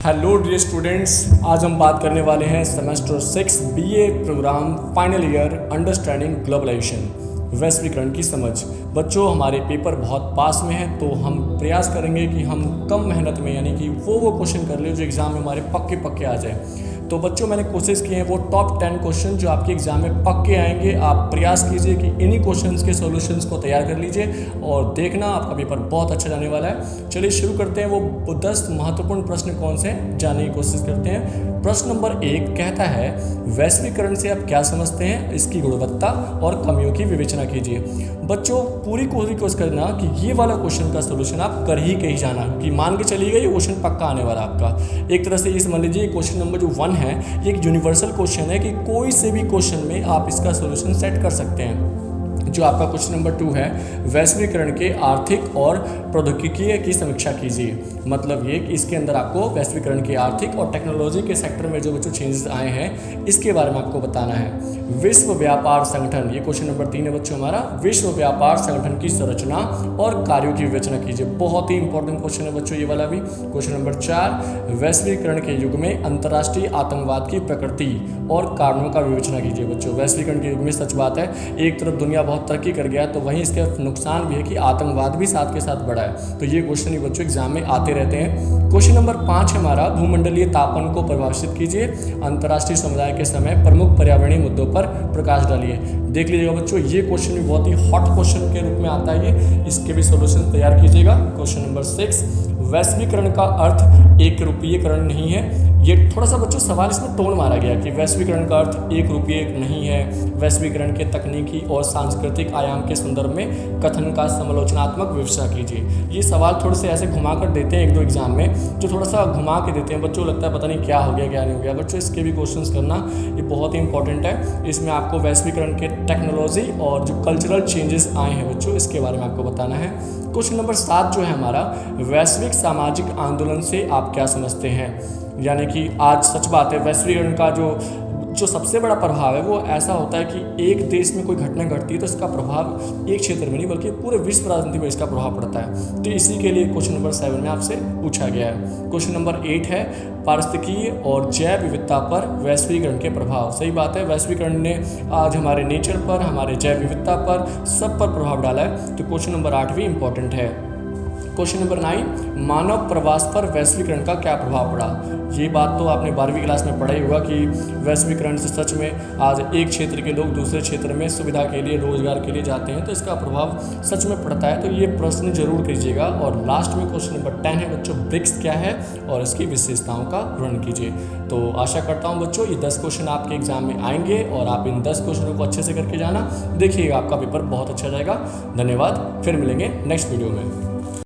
Hello dear students, आज हम बात करने वाले हैं semester 6 BA programme final year understanding globalisation वैश्वीकरण की समझ। बच्चों, हमारे पेपर बहुत पास में हैं, तो हम प्रयास करेंगे कि हम कम मेहनत में यानी कि वो क्वेश्चन कर ले जो एग्ज़ाम में हमारे पक्के आ जाए। तो बच्चों, मैंने कोशिश की है वो टॉप 10 क्वेश्चन जो आपके एग्जाम में पक्के आएंगे, आप प्रयास कीजिए कि इन्हीं क्वेश्चंस के सॉल्यूशंस को तैयार कर लीजिए और देखना आपका पेपर बहुत अच्छा जाने वाला है। चलिए शुरू करते हैं। वो 10 महत्वपूर्ण प्रश्न कौन से हैं जानने की कोशिश करते हैं। प्रश्न नंबर 1 कहता है, वैश्वीकरण से आप क्या समझते हैं, इसकी गुणवत्ता और कमियों की विवेचना कीजिए। बच्चों, पूरी कोशिश करना कि ये वाला क्वेश्चन का सोल्यूशन आप कर ही कहीं जाना, कि मान के चलिएगा ये क्वेश्चन पक्का आने वाला आपका। एक तरह से ये समझ लीजिए क्वेश्चन नंबर जो 1 है ये एक यूनिवर्सल क्वेश्चन है कि कोई से भी क्वेश्चन में आप इसका सोल्यूशन सेट कर सकते हैं। जो आपका क्वेश्चन नंबर 2 है, वैश्वीकरण के आर्थिक और प्रौद्योगिकीय की समीक्षा कीजिए। मतलब ये कि इसके अंदर आपको वैश्वीकरण के आर्थिक और टेक्नोलॉजी के सेक्टर में जो बच्चों चेंजेस आए हैं इसके बारे में आपको बताना है। विश्व व्यापार संगठन, ये क्वेश्चन नंबर 3 है बच्चों हमारा। विश्व व्यापार संगठन की संरचना और कार्यों की विवेचना कीजिए। बहुत ही इंपॉर्टेंट क्वेश्चन है बच्चों ये वाला भी। क्वेश्चन नंबर 4, वैश्वीकरण के युग में अंतर्राष्ट्रीय आतंकवाद की प्रकृति और कारणों का विवेचना कीजिए। बच्चों, वैश्वीकरण के युग में सच बात है, एक तरफ दुनिया बहुत तरक्की कर गया तो वहीं इसके नुकसान भी है कि आतंकवाद भी साथ के साथ बढ़ा है। तो ये क्वेश्चन ही बच्चों एग्जाम में आते रहते हैं। क्वेश्चन नंबर 5 हमारा, भूमंडलीय तापन को परिभाषित कीजिए। अंतर्राष्ट्रीय समुदाय के समय प्रमुख पर्यावरणीय मुद्दों पर प्रकाश डालिए। देख लीजिएगा बच्चों, ये क्वेश्चन भी बहुत ही हॉट क्वेश्चन के रूप में आता है ये, इसके भी सॉल्यूशन तैयार कीजिएगा। क्वेश्चन नंबर 6, वैश्वीकरण का अर्थ एक रूपीयकरण नहीं है। ये थोड़ा सा बच्चों सवाल इसमें टोन मारा गया कि वैश्वीकरण का अर्थ एक रूपीय नहीं है। वैश्वीकरण के तकनीकी और सांस्कृतिक आयाम के संदर्भ में कथन का समालोचनात्मक विवेचना कीजिए। ये सवाल थोड़े से ऐसे घुमा कर देते हैं एक दो एग्जाम में, जो थोड़ा सा घुमा के देते हैं बच्चों, लगता है पता नहीं क्या हो गया क्या नहीं हो गया। बच्चों, इसके भी क्वेश्चंस करना ये बहुत ही इंपॉर्टेंट है। इसमें आपको वैश्वीकरण के टेक्नोलॉजी और जो कल्चरल चेंजेस आए हैं बच्चों इसके बारे में आपको बताना है। क्वेश्चन नंबर 7 जो है हमारा, वैश्विक सामाजिक आंदोलन से आप क्या समझते हैं। यानी कि आज सच बात है, वैश्वीकरण का जो सबसे बड़ा प्रभाव है वो ऐसा होता है कि एक देश में कोई घटना घटती है तो इसका प्रभाव एक क्षेत्र में नहीं बल्कि पूरे विश्व राजनीति में इसका प्रभाव पड़ता है। तो इसी के लिए क्वेश्चन नंबर 7 में आपसे पूछा गया है। क्वेश्चन नंबर 8 है, पारिस्थितिकीय और जैव विविधता पर वैश्वीकरण के प्रभाव। सही बात है, वैश्वीकरण ने आज हमारे नेचर पर, हमारे जैव विविधता पर, सब पर प्रभाव डाला है। तो क्वेश्चन नंबर 8 भी इंपॉर्टेंट है। क्वेश्चन नंबर 9, मानव प्रवास पर वैश्वीकरण का क्या प्रभाव पड़ा। ये बात तो आपने 12वीं क्लास में पढ़ा ही होगा कि वैश्वीकरण से सच में आज एक क्षेत्र के लोग दूसरे क्षेत्र में सुविधा के लिए, रोजगार के लिए जाते हैं, तो इसका प्रभाव सच में पड़ता है। तो ये प्रश्न जरूर कीजिएगा। और लास्ट में क्वेश्चन नंबर 10 है बच्चों, ब्रिक्स क्या है और इसकी विशेषताओं का वर्णन कीजिए। तो आशा करता हूँ बच्चों ये 10 क्वेश्चन आपके एग्जाम में आएंगे और आप इन 10 क्वेश्चनों को अच्छे से करके जाना, देखिएगा आपका पेपर बहुत अच्छा जाएगा। धन्यवाद, फिर मिलेंगे नेक्स्ट वीडियो में।